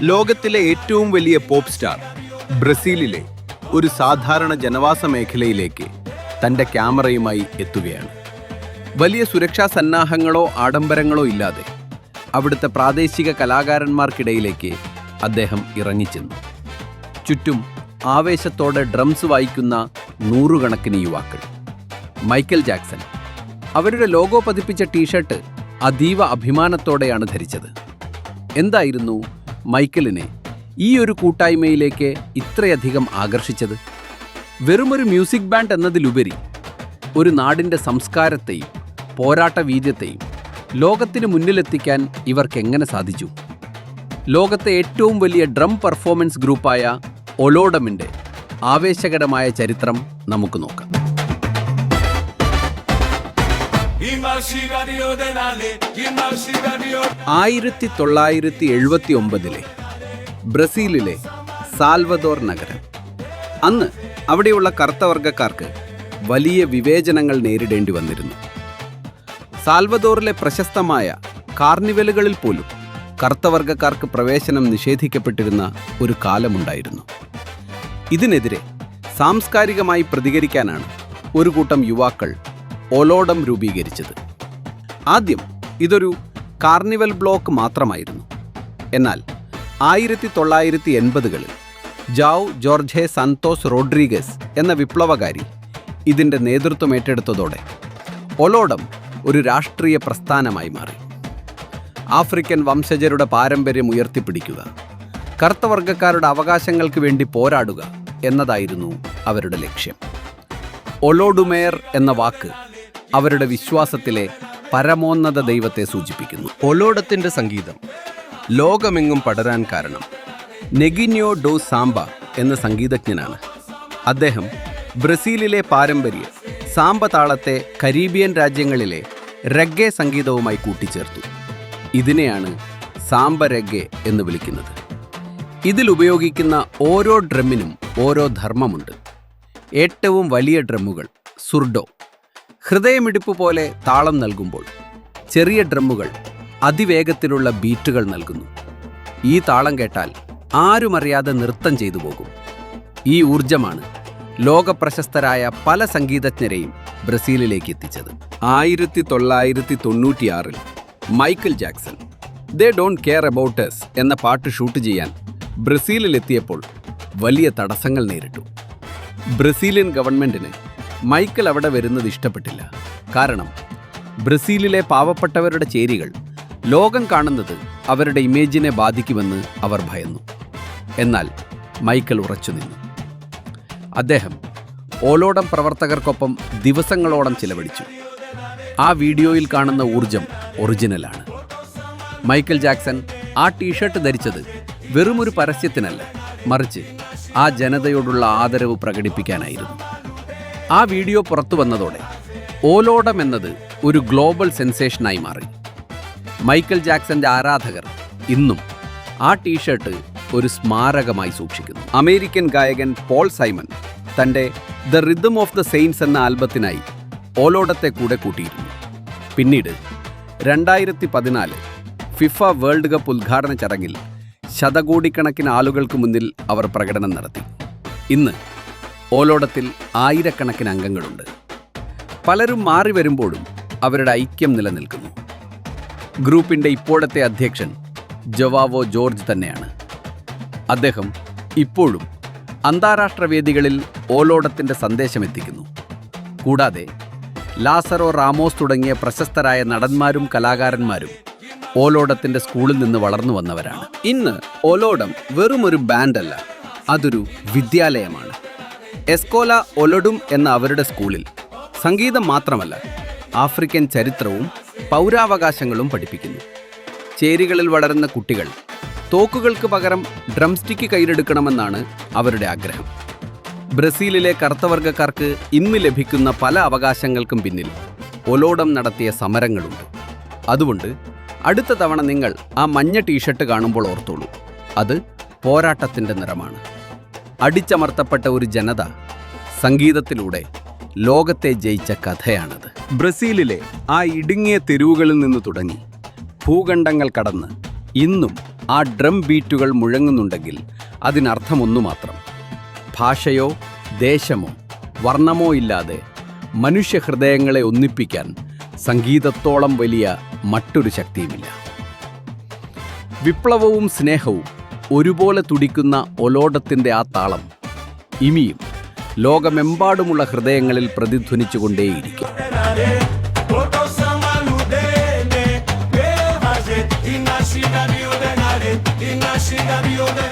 ലോകത്തിലെ ഏറ്റവും വലിയ പോപ്പ് സ്റ്റാർ ബ്രസീലിലെ ഒരു സാധാരണ ജനവാസ മേഖലയിലേക്ക് തൻ്റെ ക്യാമറയുമായി എത്തുകയാണ്. വലിയ സുരക്ഷാ സന്നാഹങ്ങളോ ആഡംബരങ്ങളോ ഇല്ലാതെ അവിടുത്തെ പ്രാദേശിക കലാകാരന്മാർക്കിടയിലേക്ക് അദ്ദേഹം ഇറങ്ങിച്ചെന്നു. ചുറ്റും ആവേശത്തോടെ ഡ്രംസ് വായിക്കുന്ന നൂറുകണക്കിന് യുവാക്കൾ. മൈക്കൽ ജാക്സൺ അവരുടെ ലോഗോ പതിപ്പിച്ച ടീഷർട്ട് അതീവ അഭിമാനത്തോടെയാണ് ധരിച്ചത്. എന്തായിരുന്നു മൈക്കലിനെ ഈ ഒരു കൂട്ടായ്മയിലേക്ക് ഇത്രയധികം ആകർഷിച്ചത്? വെറുമൊരു മ്യൂസിക് ബാൻഡ് എന്നതിലുപരി ഒരു നാടിൻ്റെ സംസ്കാരത്തെയും പോരാട്ട വീര്യത്തെയും ലോകത്തിന് മുന്നിലെത്തിക്കാൻ ഇവർക്കെങ്ങനെ സാധിച്ചു? ലോകത്തെ ഏറ്റവും വലിയ ഡ്രം പെർഫോമൻസ് ഗ്രൂപ്പായ ഒലോഡമിൻ്റെ ആവേശകരമായ ചരിത്രം നമുക്ക് നോക്കാം. 1979 ബ്രസീലിലെ സാൽവദോർ നഗരം. അന്ന് അവിടെയുള്ള കറുത്തവർഗക്കാർക്ക് വലിയ വിവേചനങ്ങൾ നേരിടേണ്ടി വന്നിരുന്നു. സാൽവദോറിലെ പ്രശസ്തമായ കാർണിവലുകളിൽ പോലും കറുത്തവർഗക്കാർക്ക് പ്രവേശനം നിഷേധിക്കപ്പെട്ടിരുന്ന ഒരു കാലമുണ്ടായിരുന്നു. ഇതിനെതിരെ സാംസ്കാരികമായി പ്രതികരിക്കാനാണ് ഒരു കൂട്ടം യുവാക്കൾ ഒലോഡം രൂപീകരിച്ചത്. ആദ്യം ഇതൊരു കാർണിവൽ ബ്ലോക്ക് മാത്രമായിരുന്നു. എന്നാൽ 1980കളിൽ ജാവ് ജോർജെ സാന്തോസ് റോഡ്രിഗസ് എന്ന വിപ്ലവകാരി ഇതിൻ്റെ നേതൃത്വം ഏറ്റെടുത്തതോടെ ഒലോഡം ഒരു രാഷ്ട്രീയ പ്രസ്ഥാനമായി മാറി. ആഫ്രിക്കൻ വംശജരുടെ പാരമ്പര്യം ഉയർത്തിപ്പിടിക്കുക, കറുത്തവർഗക്കാരുടെ അവകാശങ്ങൾക്ക് വേണ്ടി പോരാടുക എന്നതായിരുന്നു അവരുടെ ലക്ഷ്യം. ഒലോഡുമേർ എന്ന വാക്ക് അവരുടെ വിശ്വാസത്തിലെ പരമോന്നത ദൈവത്തെ സൂചിപ്പിക്കുന്നു. ഒലോഡത്തിൻ്റെ സംഗീതം ലോകമെങ്ങും പടരാൻ കാരണം നെഗിന്യോ ഡോ സാംബ എന്ന സംഗീതജ്ഞനാണ്. അദ്ദേഹം ബ്രസീലിലെ പാരമ്പര്യ സാംബ താളത്തെ കരീബിയൻ രാജ്യങ്ങളിലെ റെഗ്ഗെ സംഗീതവുമായി കൂട്ടിച്ചേർത്തു. ഇതിനെയാണ് സാംബ റെഗ്ഗെ എന്ന് വിളിക്കുന്നത്. ഇതിലുപയോഗിക്കുന്ന ഓരോ ഡ്രമ്മിനും ഓരോ ധർമ്മമുണ്ട്. ഏറ്റവും വലിയ ഡ്രമ്മുകൾ സുർഡോ, ഹൃദയമിടിപ്പ് പോലെ താളം നൽകുമ്പോൾ ചെറിയ ഡ്രമ്മുകൾ അതിവേഗത്തിലുള്ള ബീറ്റുകൾ നൽകുന്നു. ഈ താളം കേട്ടാൽ ആരുമറിയാതെ നൃത്തം ചെയ്തു പോകും. ഈ ഊർജമാണ് ലോകപ്രശസ്തരായ പല സംഗീതജ്ഞരെയും ബ്രസീലിലേക്ക് എത്തിച്ചത്. 1996 Michael Jackson they don't care about us എന്ന പാട്ട് ഷൂട്ട് ചെയ്യാൻ ബ്രസീലിലെത്തിയപ്പോൾ വലിയ തടസ്സങ്ങൾ നേരിട്ടു. ബ്രസീലിയൻ ഗവൺമെൻറ്റിന് മൈക്കൽ അവിടെ വരുന്നത് ഇഷ്ടപ്പെട്ടില്ല. കാരണം ബ്രസീലിലെ പാവപ്പെട്ടവരുടെ ചേരികൾ ലോകം കാണുന്നത് അവരുടെ ഇമേജിനെ ബാധിക്കുമെന്ന് അവർ ഭയന്നു. എന്നാൽ മൈക്കൽ ഉറച്ചുനിന്നു. അദ്ദേഹം ഓലോഡം പ്രവർത്തകർക്കൊപ്പം ദിവസങ്ങളോളം ചിലവഴിച്ചു. ആ വീഡിയോയിൽ കാണുന്ന ഊർജം ഒറിജിനലാണ്. മൈക്കൽ ജാക്സൺ ആ ടീഷർട്ട് ധരിച്ചത് വെറുമൊരു പരസ്യത്തിനല്ല, മറിച്ച് ആ ജനതയോടുള്ള ആദരവ് പ്രകടിപ്പിക്കാനായിരുന്നു. ആ വീഡിയോ പുറത്തു വന്നതോടെ ഓലോഡം എന്നത് ഒരു ഗ്ലോബൽ സെൻസേഷനായി മാറി. മൈക്കൽ ജാക്സന്റെ ആരാധകർ ഇന്നും ആ ടീഷർട്ട് ഒരു സ്മാരകമായി സൂക്ഷിക്കുന്നു. അമേരിക്കൻ ഗായകൻ പോൾ സൈമൺ തൻ്റെ the rhythm of the saints എന്ന ആൽബത്തിനായി ഓലോഡത്തെ കൂടെ കൂട്ടിയിരുന്നു. പിന്നീട് 2014 ഫിഫ വേൾഡ് കപ്പ് ഉദ്ഘാടന ചടങ്ങിൽ ശതകോടിക്കണക്കിന് ആളുകൾക്ക് മുന്നിൽ അവർ പ്രകടനം നടത്തി. ഇന്ന് ഓലോഡത്തിൽ ആയിരക്കണക്കിന് അംഗങ്ങളുണ്ട്. പലരും മാറി വരുമ്പോഴും അവരുടെ ഐക്യം നിലനിൽക്കുന്നു. ഗ്രൂപ്പിൻ്റെ ഇപ്പോഴത്തെ അധ്യക്ഷൻ ജോവാവോ ജോർജ് തന്നെയാണ്. അദ്ദേഹം ഇപ്പോഴും അന്താരാഷ്ട്ര വേദികളിൽ ഓലോഡത്തിൻ്റെ സന്ദേശമെത്തിക്കുന്നു. കൂടാതെ ലാസറോ റാമോസ് തുടങ്ങിയ പ്രശസ്തരായ നടന്മാരും കലാകാരന്മാരും ഓലോഡത്തിൻ്റെ സ്കൂളിൽ നിന്ന് വളർന്നു വന്നവരാണ്. ഇന്ന് ഓലോഡം വെറുമൊരു ബാൻഡല്ല, അതൊരു വിദ്യാലയമാണ്. എസ്കോല ഒലഡും എന്ന അവരുടെ സ്കൂളിൽ സംഗീതം മാത്രമല്ല, ആഫ്രിക്കൻ ചരിത്രവും പൗരാവകാശങ്ങളും പഠിപ്പിക്കുന്നു. ചേരികളിൽ വളരുന്ന കുട്ടികൾ തോക്കുകൾക്ക് പകരം ഡ്രം സ്റ്റിക്ക് കയ്യിലെടുക്കണമെന്നാണ് അവരുടെ ആഗ്രഹം. ബ്രസീലിലെ കറുത്തവർഗക്കാർക്ക് ഇന്ന് ലഭിക്കുന്ന പല അവകാശങ്ങൾക്കും പിന്നിൽ ഒലോഡം നടത്തിയ സമരങ്ങളുണ്ട്. അതുകൊണ്ട് അടുത്ത തവണ നിങ്ങൾ ആ മഞ്ഞ ടീഷർട്ട് കാണുമ്പോൾ ഓർത്തോളൂ, അത് പോരാട്ടത്തിൻ്റെ നിറമാണ്. അടിച്ചമർത്തപ്പെട്ട ഒരു ജനത സംഗീതത്തിലൂടെ ലോകത്തെ ജയിച്ച കഥയാണത്. ബ്രസീലിലെ ആ ഇടുങ്ങിയ തെരുവുകളിൽ നിന്ന് തുടങ്ങി ഭൂഖണ്ഡങ്ങൾ കടന്ന് ഇന്നും ആ ഡ്രം ബീറ്റുകൾ മുഴങ്ങുന്നുണ്ടെങ്കിൽ അതിനർത്ഥമൊന്നു മാത്രം. ഭാഷയോ ദേശമോ വർണ്ണമോ ഇല്ലാതെ മനുഷ്യഹൃദയങ്ങളെ ഒന്നിപ്പിക്കാൻ സംഗീതത്തോളം വലിയ മറ്റൊരു ശക്തിയുമില്ല. വിപ്ലവവും സ്നേഹവും ഒരുപോലെ തുടിക്കുന്ന ഒലോടത്തിൻ്റെ ആ താളം ഇനിയും ലോകമെമ്പാടുമുള്ള ഹൃദയങ്ങളിൽ പ്രതിധ്വനിച്ചുകൊണ്ടേയിരിക്കും. Inashida biudenare, inashida biudenare.